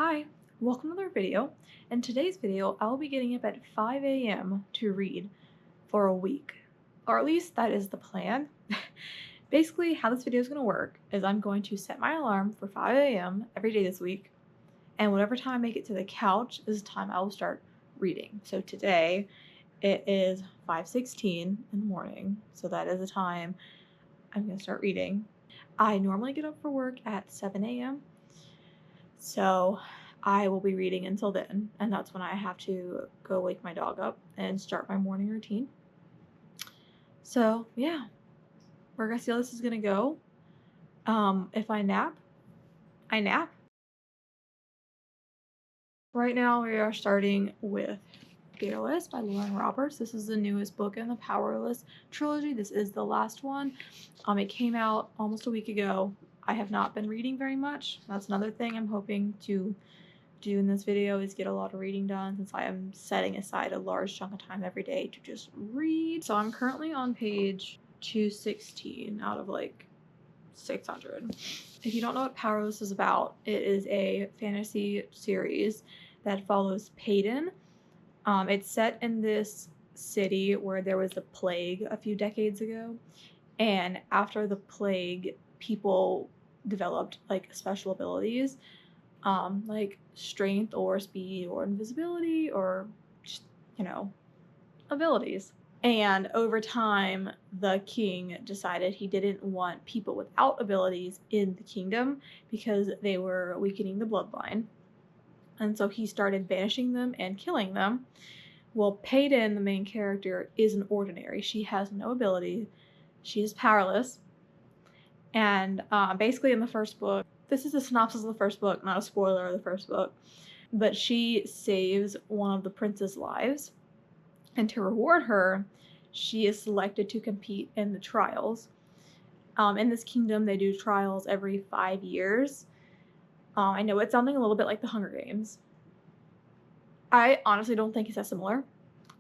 Hi, welcome to another video. In today's video, I'll be getting up at 5 a.m. to read for a week, or at least that is the plan. Basically, how this video is going to work is I'm going to set my alarm for 5 a.m. every day this week, and whatever time I make it to the couch is the time I will start reading. So today, it is 5:16 in the morning, so that is the time I'm going to start reading. I normally get up for work at 7 a.m., so I will be reading until then, and that's when I have to go wake my dog up and start my morning routine. So yeah, we're gonna see how this is gonna go. If I nap, I nap. Right now we are starting with Fearless by Lauren Roberts. This is the newest book in the Powerless trilogy. This is the last one. It came out almost a week ago. I have not been reading very much. That's another thing I'm hoping to do in this video is get a lot of reading done, since I am setting aside a large chunk of time every day to just read. So I'm currently on page 216 out of like 600. If you don't know what Powerless is about, it is a fantasy series that follows Peyton. It's set in this city where there was a plague a few decades ago, and after the plague, people developed like special abilities, like strength or speed or invisibility or just, abilities. And over time, the king decided he didn't want people without abilities in the kingdom because they were weakening the bloodline. And so he started banishing them and killing them. Well, Peyton, the main character, is an ordinary. She has no ability. She is powerless. And basically in the first book, this is a synopsis of the first book, not a spoiler of the first book, but she saves one of the prince's lives. And to reward her, she is selected to compete in the trials. In this kingdom, they do trials every 5 years. I know it's sounding a little bit like the Hunger Games. I honestly don't think it's that similar.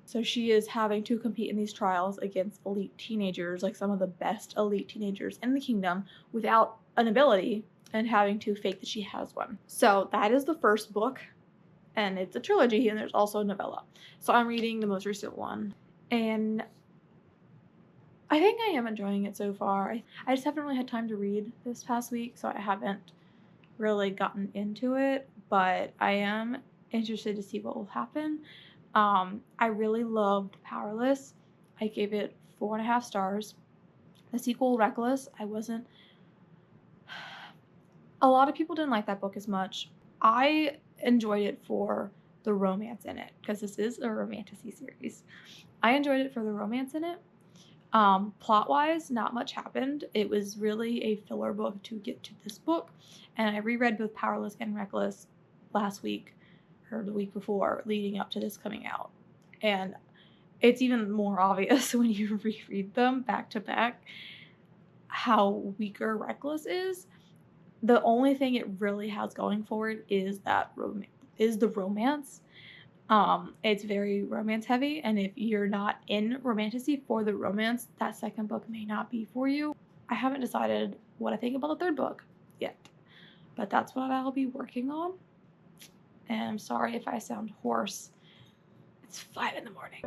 So she is having to compete in these trials against elite teenagers, like some of the best elite teenagers in the kingdom, without an ability and having to fake that she has one. So that is the first book, and it's a trilogy, and there's also a novella. So I'm reading the most recent one, and I think I am enjoying it so far. I just haven't really had time to read this past week, so I haven't really gotten into it, but I am interested to see what will happen. I really loved Powerless. I gave it 4.5 stars. The sequel, Reckless, a lot of people didn't like that book as much. I enjoyed it for the romance in it, because this is a romantasy series. I enjoyed it for the romance in it. Plot-wise, not much happened. It was really a filler book to get to this book, and I reread both Powerless and Reckless last week, or the week before, leading up to this coming out. And it's even more obvious when you reread them back to back how weaker Reckless is. The only thing it really has going for it is the romance. It's very romance heavy, and if you're not in romantasy for the romance, that second book may not be for you. I haven't decided what I think about the third book yet, but that's what I'll be working on. And I'm sorry if I sound hoarse. It's 5 in the morning.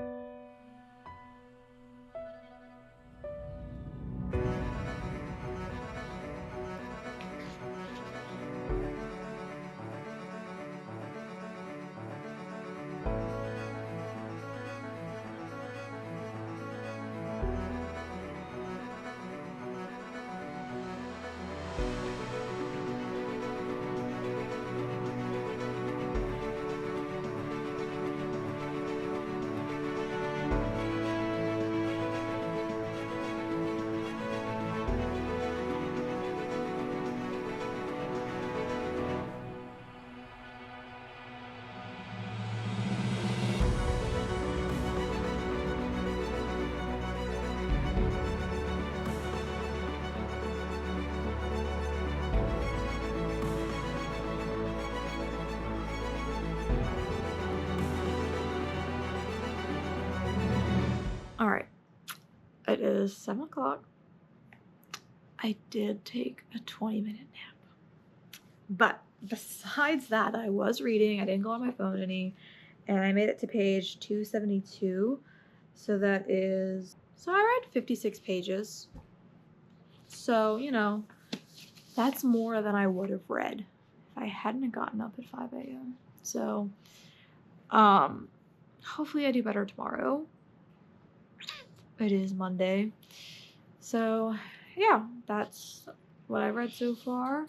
All right, it is 7 o'clock. I did take a 20-minute nap, but besides that, I was reading. I didn't go on my phone any, and I made it to page 272. So that is, so I read 56 pages. So, you know, that's more than I would have read if I hadn't gotten up at 5 a.m. So, hopefully I do better tomorrow. It is Monday. So, yeah, that's what I read so far.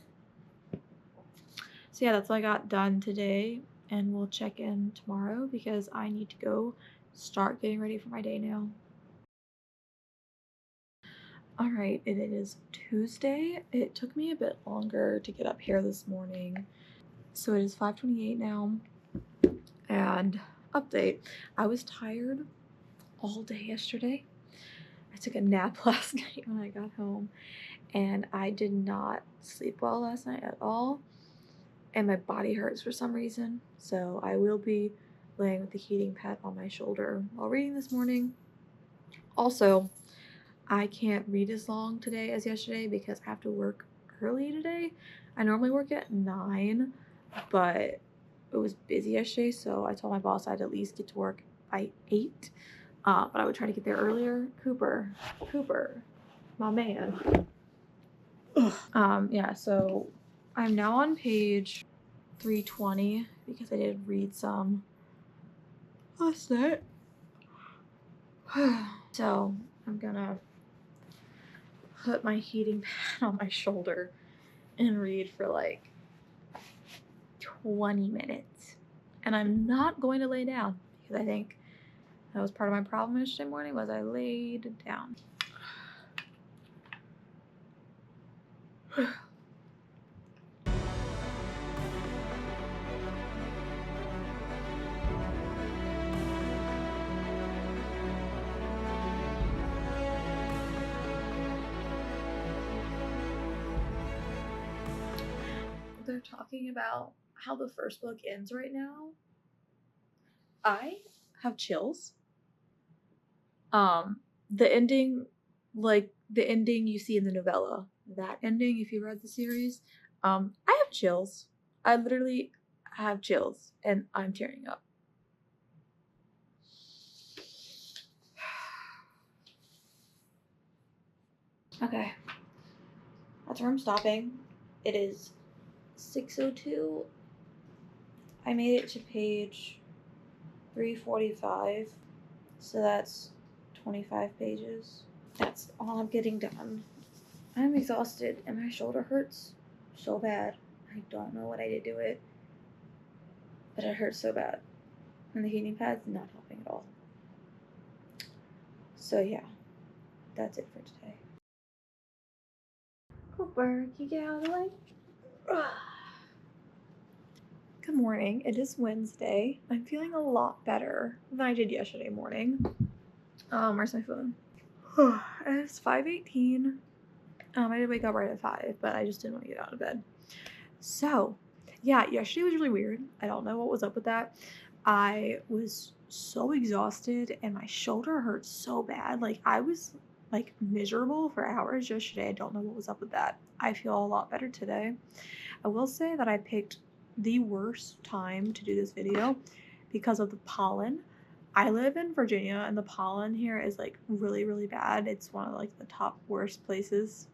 So yeah, that's what I got done today, and we'll check in tomorrow because I need to go start getting ready for my day now. All right, it is Tuesday. It took me a bit longer to get up here this morning. So it is 5:28 now. And update, I was tired all day yesterday. I took a nap last night when I got home, and I did not sleep well last night at all. And my body hurts for some reason. So I will be laying with the heating pad on my shoulder while reading this morning. Also, I can't read as long today as yesterday because I have to work early today. I normally work at 9, but it was busy yesterday, so I told my boss I'd at least get to work by 8. But I would try to get there earlier. Cooper, my man. Yeah, so I'm now on page 320 because I did read some last night. So I'm gonna put my heating pad on my shoulder and read for like 20 minutes. And I'm not going to lay down because I think that was part of my problem yesterday morning was I laid down. They're talking about how the first book ends right now. I have chills. The ending, like the ending you see in the novella, that ending, if you read the series, I have chills. I literally have chills and I'm tearing up. Okay, that's where I'm stopping. It is 6:02. I made it to page 345, so that's 25 pages. That's all I'm getting done. I'm exhausted and my shoulder hurts so bad. I don't know what I did to it, but it hurts so bad. And the heating pad's not helping at all. So yeah, that's it for today. Cooper, can you get out of the way? Good morning. It is Wednesday. I'm feeling a lot better than I did yesterday morning. Where's my phone? It's 5:18. I did wake up right at 5, but I just didn't want to get out of bed. So, yeah, yesterday was really weird. I don't know what was up with that. I was so exhausted and my shoulder hurt so bad. Like, I was like miserable for hours yesterday. I don't know what was up with that. I feel a lot better today. I will say that I picked the worst time to do this video because of the pollen. I live in Virginia and the pollen here is like really, really bad. It's one of like the top worst places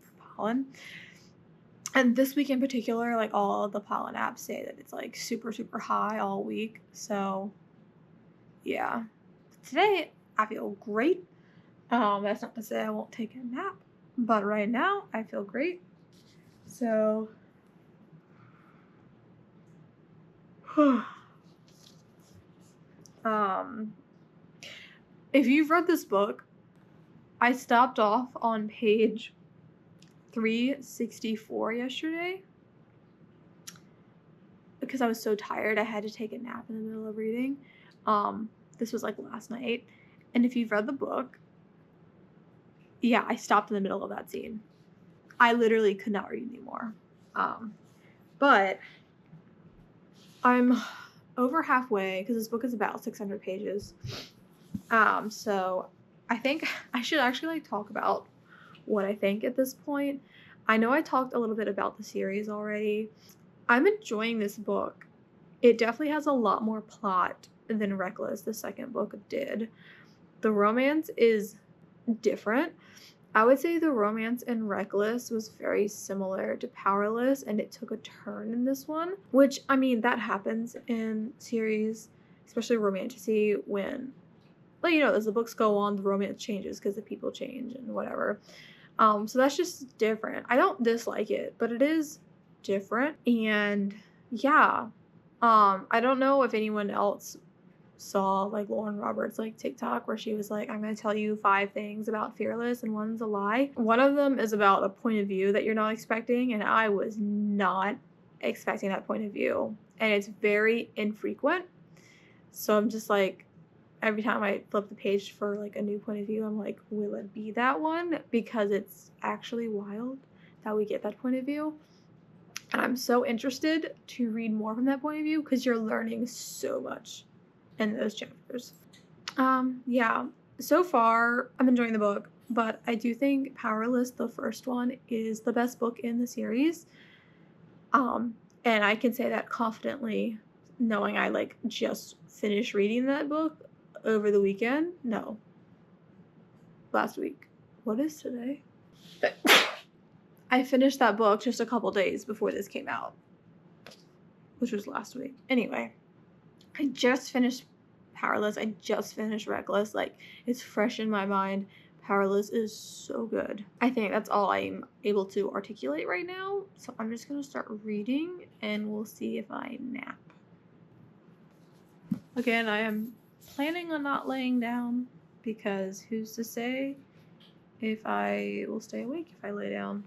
for pollen. And this week in particular, like all of the pollen apps say that it's like super, super high all week. So yeah, today I feel great. That's not to say I won't take a nap, but right now I feel great. So if you've read this book, I stopped off on page 364 yesterday because I was so tired I had to take a nap in the middle of reading. This was like last night, and if you've read the book, yeah, I stopped in the middle of that scene. I literally could not read anymore. But I'm over halfway because this book is about 600 pages. So I think I should actually like talk about what I think at this point. I know I talked a little bit about the series already, I'm enjoying this book. It definitely has a lot more plot than Reckless, the second book, did. The romance is different. I would say the romance in Reckless was very similar to Powerless, and it took a turn in this one, which, I mean, that happens in series, especially romantasy, when, like, you know, as the books go on, the romance changes because the people change and whatever. So that's just different. I don't dislike it, but it is different. And yeah, I don't know if anyone else saw like Lauren Roberts like TikTok where she was like, I'm gonna tell you 5 things about Fearless and one's a lie. One of them is about a point of view that you're not expecting, and I was not expecting that point of view, and it's very infrequent. So I'm just like, every time I flip the page for like a new point of view, I'm like, will it be that one? Because it's actually wild that we get that point of view. And I'm so interested to read more from that point of view because you're learning so much in those chapters. Yeah. So far, I'm enjoying the book, but I do think Powerless, the first one, is the best book in the series. And I can say that confidently, knowing I like just finished reading that book over the weekend. No. Last week. What is today? I finished that book just a couple days before this came out, which was last week. Anyway, I just finished Powerless. I just finished Reckless. Like, it's fresh in my mind. Powerless is so good. I think that's all I'm able to articulate right now. So I'm just going to start reading and we'll see if I nap. Again, I am planning on not laying down because who's to say if I will stay awake if I lay down.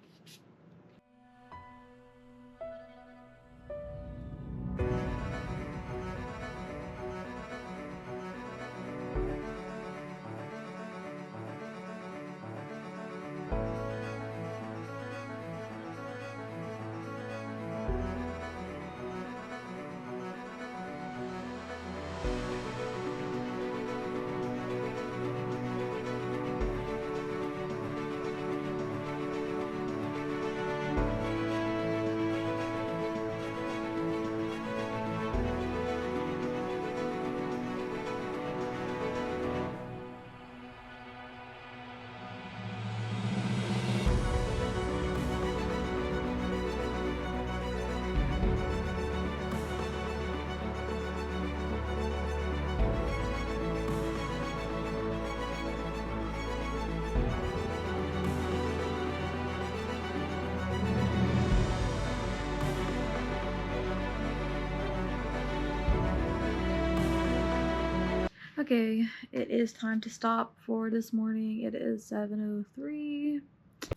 Okay, it is time to stop for this morning. It is 7:03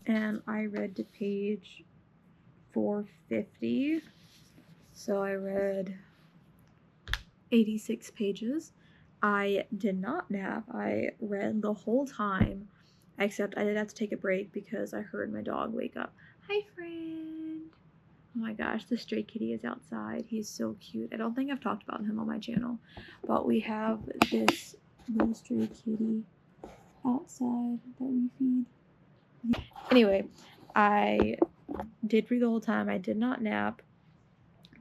and I read to page 450. So I read 86 pages. I did not nap. I read the whole time, except I did have to take a break because I heard my dog wake up. Hi, friend. Oh my gosh, the stray kitty is outside. He's so cute. I don't think I've talked about him on my channel, but we have this little stray kitty outside that we feed. Anyway, I did read the whole time. I did not nap,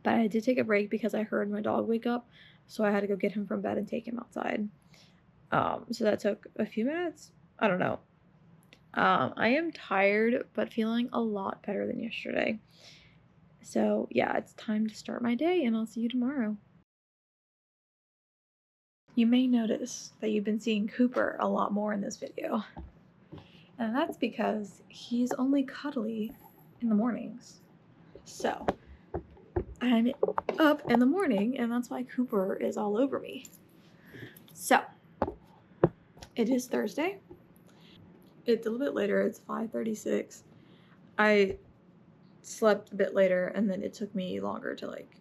but I did take a break because I heard my dog wake up, so I had to go get him from bed and take him outside. So that took a few minutes. I don't know. I am tired, but feeling a lot better than yesterday. So yeah, it's time to start my day, and I'll see you tomorrow. You may notice that you've been seeing Cooper a lot more in this video. And that's because he's only cuddly in the mornings. So I'm up in the morning, and that's why Cooper is all over me. So it is Thursday. It's a little bit later. It's 5:36. I slept a bit later, and then it took me longer to like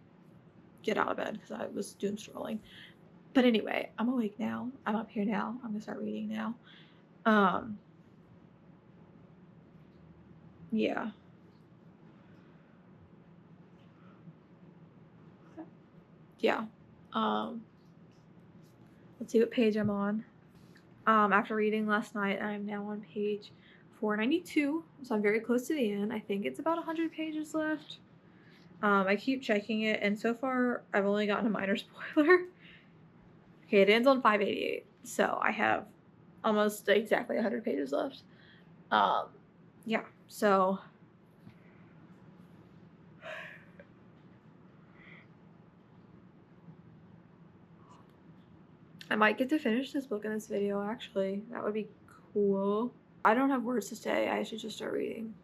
get out of bed because I was doom scrolling. But anyway, I'm awake now. I'm up here now. I'm gonna start reading now. Yeah. Yeah. Let's see what page I'm on. After reading last night, I'm now on page 492, so I'm very close to the end. I think it's about 100 pages left. I keep checking it, and so far I've only gotten a minor spoiler. Okay, it ends on 588, so I have almost exactly 100 pages left. Yeah, so I might get to finish this book in this video, actually. That would be cool. I don't have words to say. I should just start reading.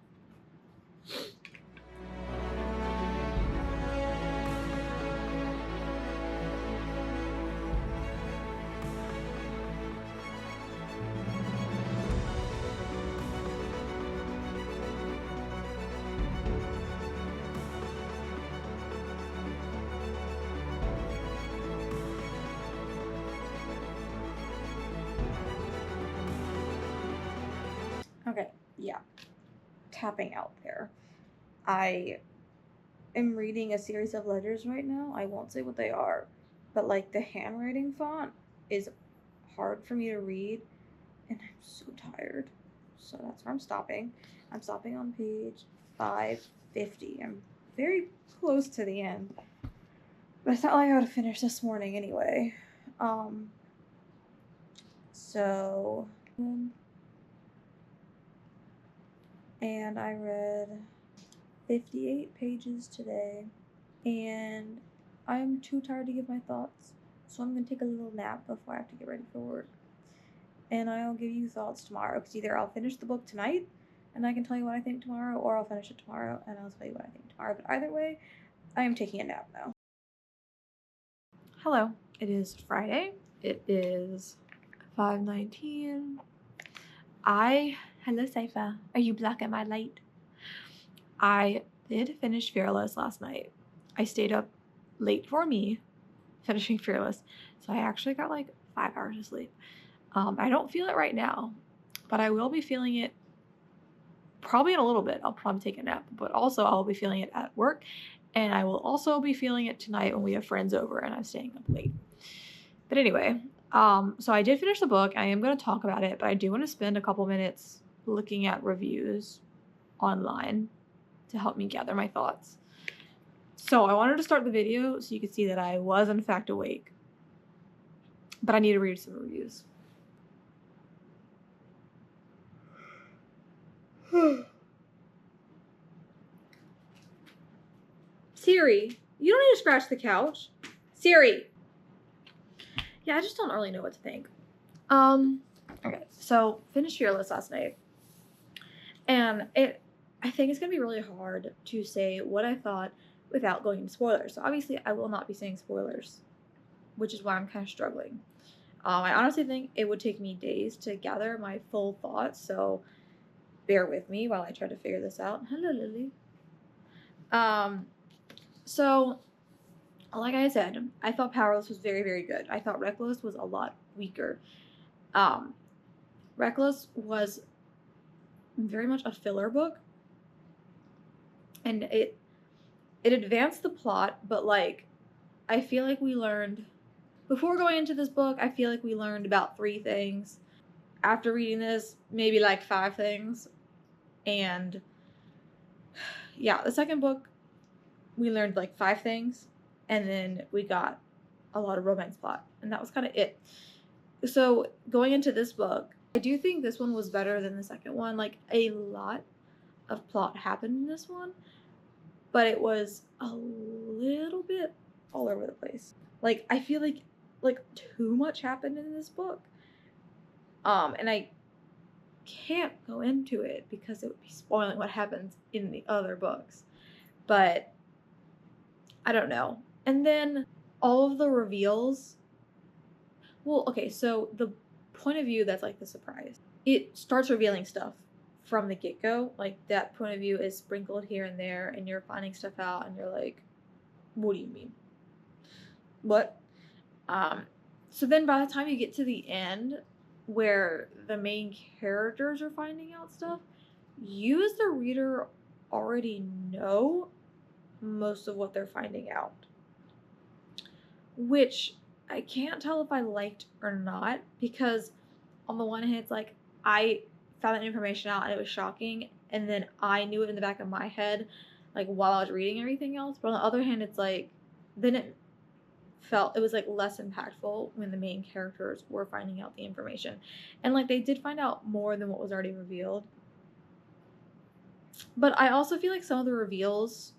Okay, yeah. Tapping out there. I am reading a series of letters right now. I won't say what they are, but like the handwriting font is hard for me to read, and I'm so tired. So that's where I'm stopping. I'm stopping on page 550. I'm very close to the end. But it's not like I would have finished this morning anyway. So, and I read 58 pages today, and I'm too tired to give my thoughts, so I'm gonna take a little nap before I have to get ready for work. And I'll give you thoughts tomorrow, because either I'll finish the book tonight and I can tell you what I think tomorrow, or I'll finish it tomorrow and I'll tell you what I think tomorrow. But either way, I am taking a nap now. Hello, it is Friday. It is 5:19. Hello Saifa, are you blocking my light? I did finish Fearless last night. I stayed up late for me finishing Fearless, so I actually got like 5 hours of sleep. I don't feel it right now, but I will be feeling it probably in a little bit. I'll probably take a nap, but also I'll be feeling it at work, and I will also be feeling it tonight when we have friends over and I'm staying up late. But anyway, so I did finish the book. I am going to talk about it, but I do want to spend a couple minutes looking at reviews online to help me gather my thoughts. So I wanted to start the video so you could see that I was in fact awake, but I need to read some reviews. Siri, you don't need to scratch the couch. Siri. Yeah, I just don't really know what to think. Okay, so finished Fearless last night. And I think it's gonna be really hard to say what I thought without going into spoilers. So obviously I will not be saying spoilers, which is why I'm kind of struggling. I honestly think it would take me days to gather my full thoughts, so bear with me while I try to figure this out. Hello, Lily. So like I said, I thought Powerless was very, very good. I thought Reckless was a lot weaker. Reckless was very much a filler book, and it advanced the plot, but like I feel like we learned before going into this book, I feel like we learned about 3 things. After reading this, maybe like 5 things. And yeah, the second book we learned like 5 things, and then we got a lot of romance plot, and that was kind of it. So going into this book, I do think this one was better than the second one. Like a lot of plot happened in this one, but it was a little bit all over the place. Like I feel like too much happened in this book. And I can't go into it because it would be spoiling what happens in the other books. But I don't know. And then all of the reveals. Well, okay, so the point of view that's like the surprise. It starts revealing stuff from the get-go. Like that point of view is sprinkled here and there, and you're finding stuff out and you're like, what do you mean? What? So then by the time you get to the end where the main characters are finding out stuff, you as the reader already know most of what they're finding out. Which I can't tell if I liked or not, because on the one hand, it's like I found that information out and it was shocking, and then I knew it in the back of my head, like while I was reading everything else. But on the other hand, it's like then it was like less impactful when the main characters were finding out the information. And like they did find out more than what was already revealed. But I also feel like some of the reveals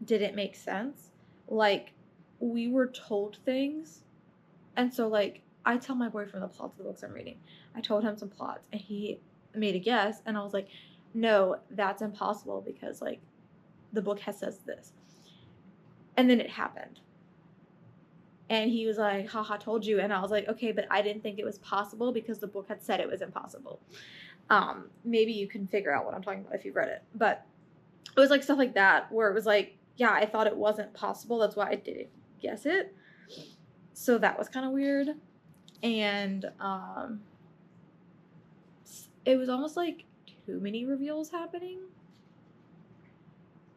didn't make sense. Like we were told things, and so like I tell my boyfriend the plots of the books I'm reading. I told him some plots and he made a guess, and I was like, no, that's impossible because like the book says this. And then it happened. And he was like, haha, told you. And I was like, okay, but I didn't think it was possible because the book had said it was impossible. Maybe you can figure out what I'm talking about if you've read it. But it was like stuff like that where it was like, yeah, I thought it wasn't possible. That's why I didn't guess it. So that was kind of weird. And it was almost like too many reveals happening.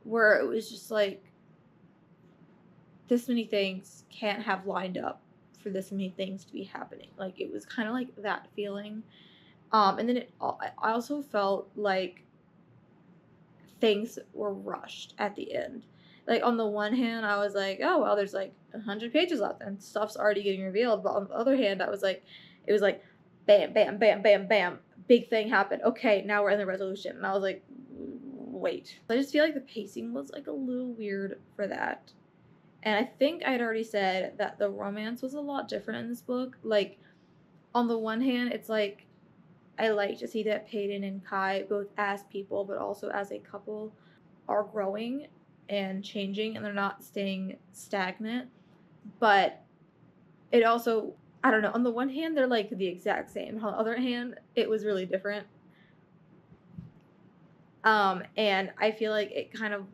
Where it was just like, this many things can't have lined up for this many things to be happening. Like it was kind of like that feeling. And then I also felt like things were rushed at the end. Like on the one hand, I was like, oh well, there's like 100 pages left and stuff's already getting revealed. But on the other hand, it was like bam, bam, bam, bam, bam, big thing happened. Okay, now we're in the resolution. And I was like, wait. I just feel like the pacing was like a little weird for that. And I think I'd already said that the romance was a lot different in this book. Like, on the one hand, it's like, I like to see that Peyton and Kai, both as people, but also as a couple, are growing and changing, and they're not staying stagnant. But it also, I don't know, on the one hand, they're like the exact same. On the other hand, it was really different. And I feel like it kind of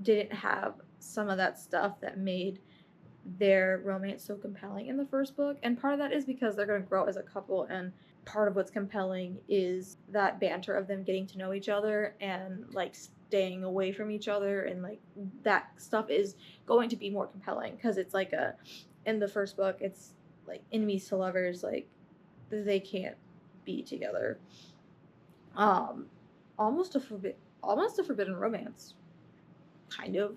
didn't have some of that stuff that made their romance so compelling in the first book. And part of that is because they're going to grow as a couple, and part of what's compelling is that banter of them getting to know each other and like staying away from each other, and like that stuff is going to be more compelling because it's like in the first book it's like enemies to lovers, like they can't be together. Almost a forbidden romance, kind of.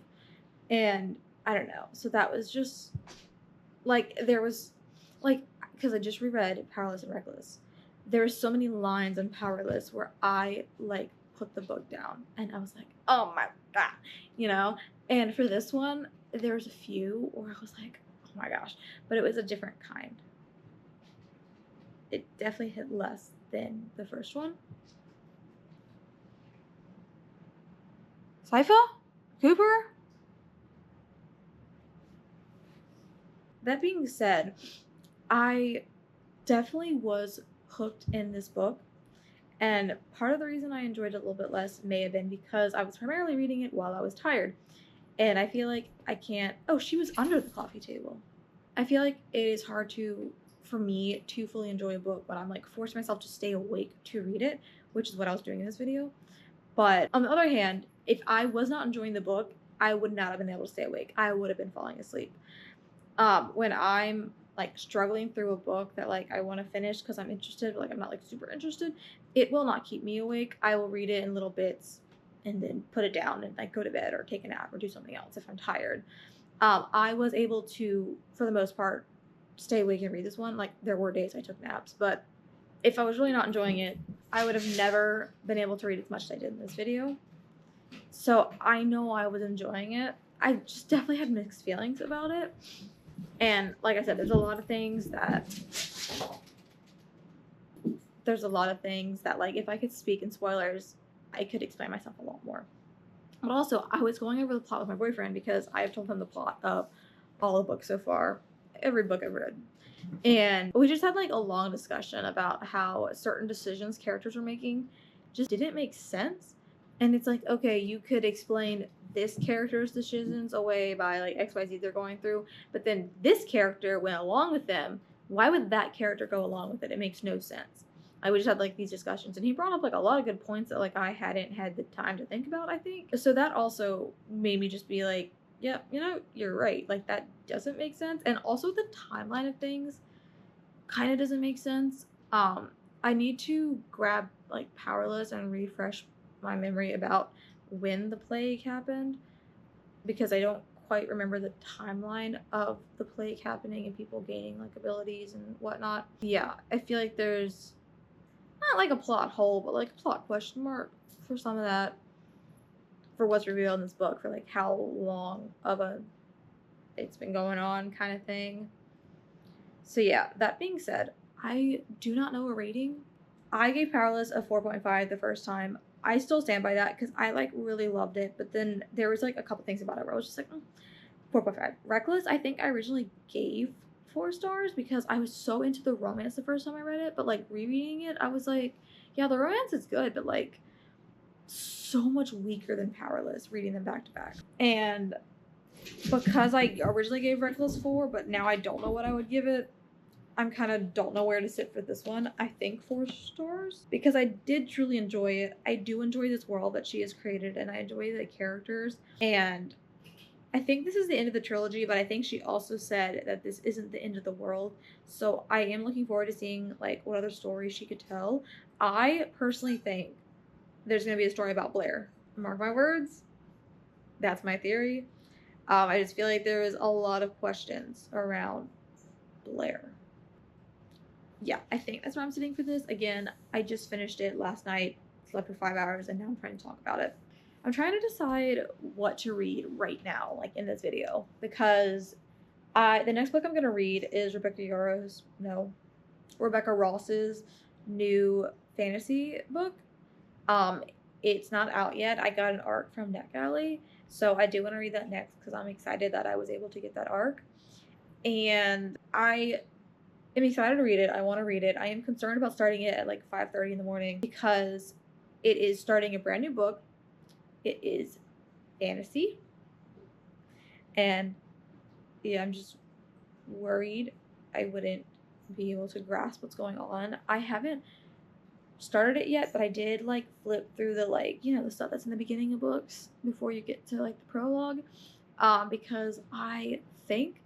And I don't know. So that was just like, there was like, because I just reread Powerless and Reckless. There were so many lines in Powerless where I like put the book down and I was like, oh my God, you know? And for this one, there was a few where I was like, oh my gosh, but it was a different kind. It definitely hit less than the first one. Sypha? Cooper? That being said, I definitely was hooked in this book. And part of the reason I enjoyed it a little bit less may have been because I was primarily reading it while I was tired. And I feel like I can't. Oh, she was under the coffee table. I feel like it is hard for me to fully enjoy a book when I'm like forcing myself to stay awake to read it, which is what I was doing in this video. But on the other hand, if I was not enjoying the book, I would not have been able to stay awake. I would have been falling asleep. When I'm like struggling through a book that like I want to finish because I'm interested, but like I'm not like super interested, it will not keep me awake. I will read it in little bits and then put it down and like go to bed or take a nap or do something else if I'm tired. I was able to, for the most part, stay awake and read this one. Like there were days I took naps, but if I was really not enjoying it, I would have never been able to read as much as I did in this video. So I know I was enjoying it. I just definitely had mixed feelings about it. And like I said, there's a lot of things that like if I could speak in spoilers, I could explain myself a lot more. But also, I was going over the plot with my boyfriend because I have told him the plot of all the books so far, every book I've read. And we just had like a long discussion about how certain decisions characters were making just didn't make sense. And it's like, okay, you could explain this character's decisions away by like XYZ they're going through, but then this character went along with them. Why would that character go along with it? It makes no sense. We just had like these discussions, and he brought up like a lot of good points that like I hadn't had the time to think about, I think. So that also made me just be like, yeah, you know, you're right. Like that doesn't make sense. And also the timeline of things kind of doesn't make sense. I need to grab like Powerless and refresh my memory about when the plague happened, because I don't quite remember the timeline of the plague happening and people gaining like abilities and whatnot. Yeah, I feel like there's not like a plot hole, but like a plot question mark for some of that, for what's revealed in this book, for like how long of a it's been going on kind of thing. So yeah, that being said, I do not know a rating. I gave Powerless a 4.5 the first time. I still stand by that because I like really loved it, but then there was like a couple things about it where I was just like 4.5. Reckless, I think I originally gave 4 stars because I was so into the romance the first time I read it, but like rereading it, I was like, yeah, the romance is good, but like so much weaker than Powerless reading them back to back. And because I originally gave Reckless 4, but now I don't know what I would give it, I'm kind of don't know where to sit for this one. I think 4 stars because I did truly enjoy it. I do enjoy this world that she has created, and I enjoy the characters. And I think this is the end of the trilogy, but I think she also said that this isn't the end of the world. So I am looking forward to seeing like what other stories she could tell. I personally think there's going to be a story about Blair. Mark my words. That's my theory. I just feel like there is a lot of questions around Blair. Yeah, I think that's where I'm sitting for this. Again, I just finished it last night, slept for 5 hours, and now I'm trying to talk about it. I'm trying to decide what to read right now, like in this video, because the next book I'm going to read is Rebecca Ross's new fantasy book. It's not out yet. I got an arc from NetGalley, so I do want to read that next because I'm excited that I was able to get that arc. And I am excited to read it. I want to read it. I am concerned about starting it at like 5:30 in the morning because it is starting a brand new book. It is fantasy. And yeah, I'm just worried I wouldn't be able to grasp what's going on. I haven't started it yet, but I did like flip through the like, the stuff that's in the beginning of books before you get to like the prologue. Because I think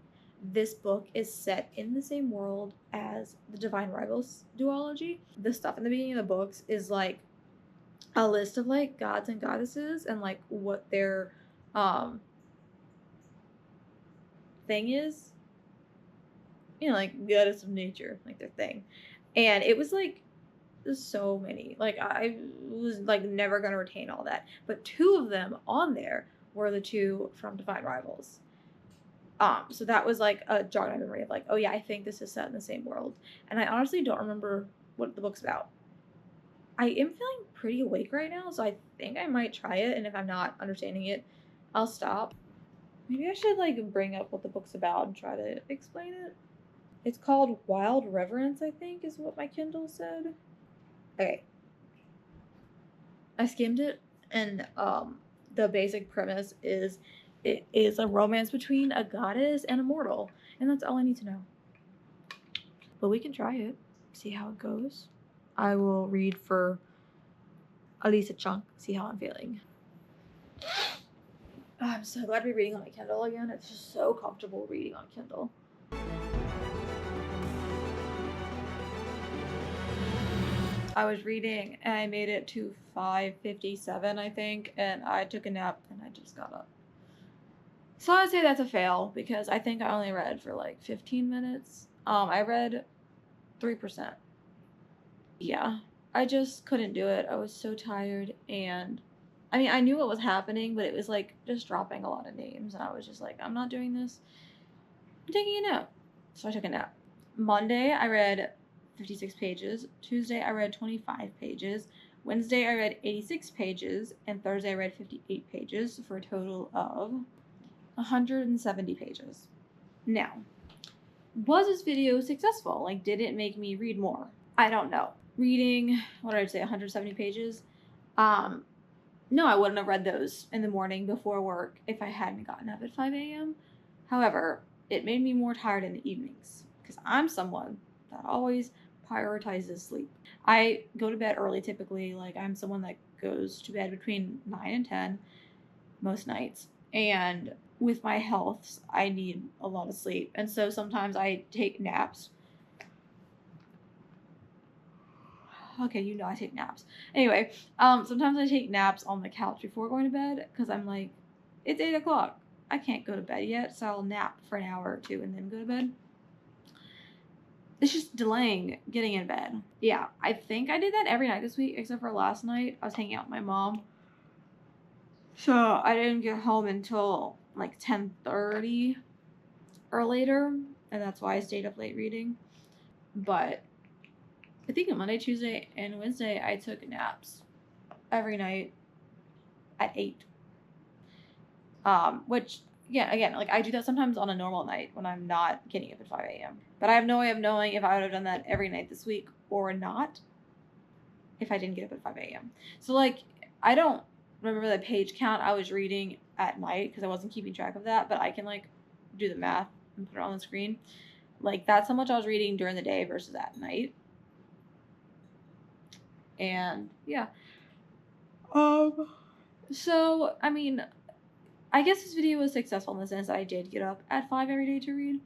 this book is set in the same world as the Divine Rivals duology. The stuff in the beginning of the books is like a list of like gods and goddesses and like what their thing is. Like goddess of nature, like their thing. And it was like so many. Like I was like never gonna retain all that. But 2 of them on there were the 2 from Divine Rivals. So that was like a jog in my memory of like, oh yeah, I think this is set in the same world. And I honestly don't remember what the book's about. I am feeling pretty awake right now, so I think I might try it, and if I'm not understanding it, I'll stop. Maybe I should like bring up what the book's about and try to explain it. It's called Wild Reverence, I think, is what my Kindle said. Okay. I skimmed it, and the basic premise is it is a romance between a goddess and a mortal, and that's all I need to know. But we can try it, see how it goes. I will read for at least a chunk, see how I'm feeling. Oh, I'm so glad to be reading on my Kindle again. It's just so comfortable reading on Kindle. I was reading and I made it to 5:57, I think, and I took a nap and I just got up. So I'd say that's a fail because I think I only read for like 15 minutes. I read 3%. Yeah, I just couldn't do it. I was so tired, and I mean, I knew what was happening, but it was like just dropping a lot of names, and I was just like, I'm not doing this. I'm taking a nap. So I took a nap. Monday, I read 56 pages. Tuesday, I read 25 pages. Wednesday, I read 86 pages. And Thursday, I read 58 pages for a total of 170 pages. Now, was this video successful? Like, did it make me read more? I don't know. Reading, what did I say, 170 pages? No, I wouldn't have read those in the morning before work if I hadn't gotten up at 5 a.m. However, it made me more tired in the evenings because I'm someone that always prioritizes sleep. I go to bed early typically. Like, I'm someone that goes to bed between 9 and 10 most nights. And with my health, I need a lot of sleep. And so sometimes I take naps. Okay, you know I take naps. Anyway, sometimes I take naps on the couch before going to bed because I'm like, it's 8 o'clock. I can't go to bed yet, so I'll nap for an hour or two and then go to bed. It's just delaying getting in bed. Yeah, I think I did that every night this week except for last night. I was hanging out with my mom. So I didn't get home until like 10:30 or later, and that's why I stayed up late reading. But I think on Monday, Tuesday, and Wednesday I took naps every night at 8. Which yeah, again, like I do that sometimes on a normal night when I'm not getting up at 5 a.m. But I have no way of knowing if I would have done that every night this week or not if I didn't get up at 5 a.m. So like I don't remember the page count I was reading at night because I wasn't keeping track of that, but I can like do the math and put it on the screen. Like that's how much I was reading during the day versus at night. And yeah. So I mean, I guess this video was successful in the sense that I did get up at 5 every day to read.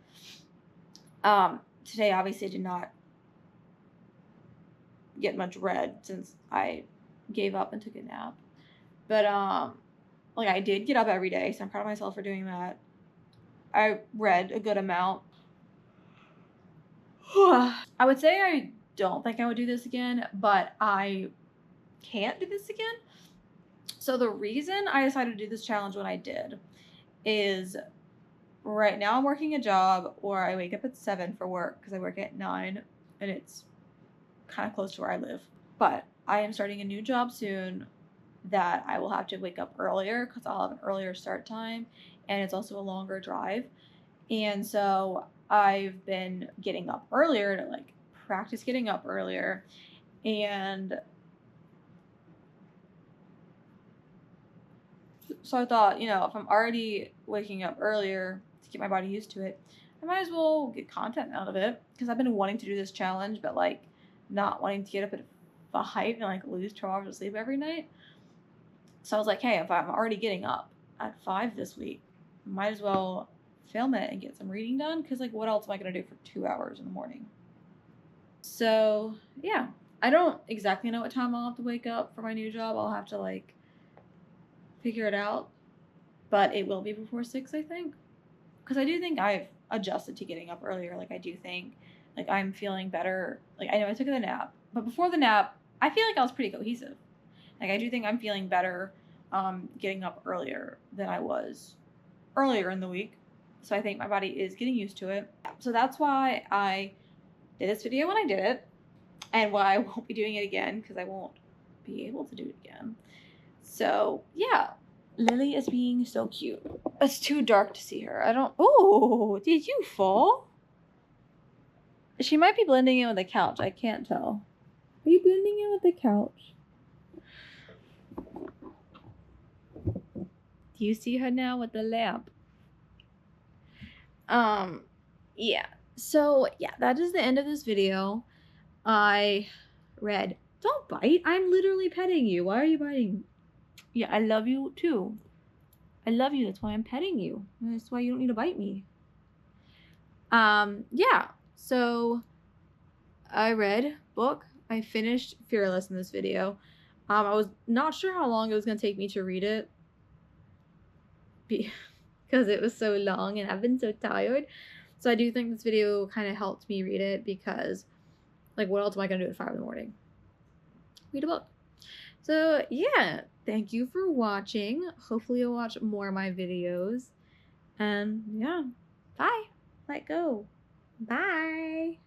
Today obviously I did not get much read since I gave up and took a nap. But like I did get up every day, so I'm proud of myself for doing that. I read a good amount. I would say I don't think I would do this again, but I can't do this again. So the reason I decided to do this challenge when I did is right now I'm working a job where I wake up at 7 for work because I work at 9 and it's kind of close to where I live. But I am starting a new job soon that I will have to wake up earlier because I'll have an earlier start time and it's also a longer drive. And so I've been getting up earlier to like practice getting up earlier. And so I thought, you know, if I'm already waking up earlier to get my body used to it, I might as well get content out of it because I've been wanting to do this challenge, but like not wanting to get up at 5 and like lose 12 hours of sleep every night. So I was like, hey, if I'm already getting up at 5 this week, might as well film it and get some reading done because like what else am I going to do for 2 hours in the morning? So yeah, I don't exactly know what time I'll have to wake up for my new job. I'll have to like figure it out, but it will be before 6, I think, because I do think I've adjusted to getting up earlier. Like I do think like I'm feeling better. Like I know I took a nap, but before the nap I feel like I was pretty cohesive. Like I do think I'm feeling better getting up earlier than I was earlier in the week. So I think my body is getting used to it. So that's why I did this video when I did it, and why I won't be doing it again because I won't be able to do it again. So yeah, Lily is being so cute. It's too dark to see her. I don't. Oh, did you fall? She might be blending in with the couch. I can't tell. Are you blending in with the couch? Do you see her now with the lamp? Yeah. So yeah, that is the end of this video. I read. Don't bite. I'm literally petting you. Why are you biting? Yeah, I love you too. I love you. That's why I'm petting you. That's why you don't need to bite me. Yeah. So I read book. I finished Fearless in this video. I was not sure how long it was going to take me to read it because it was so long and I've been so tired. So I do think this video kind of helped me read it because like what else am I going to do at 5 in the morning? Read a book. So yeah, thank you for watching. Hopefully you'll watch more of my videos. And yeah, bye. Let go. Bye.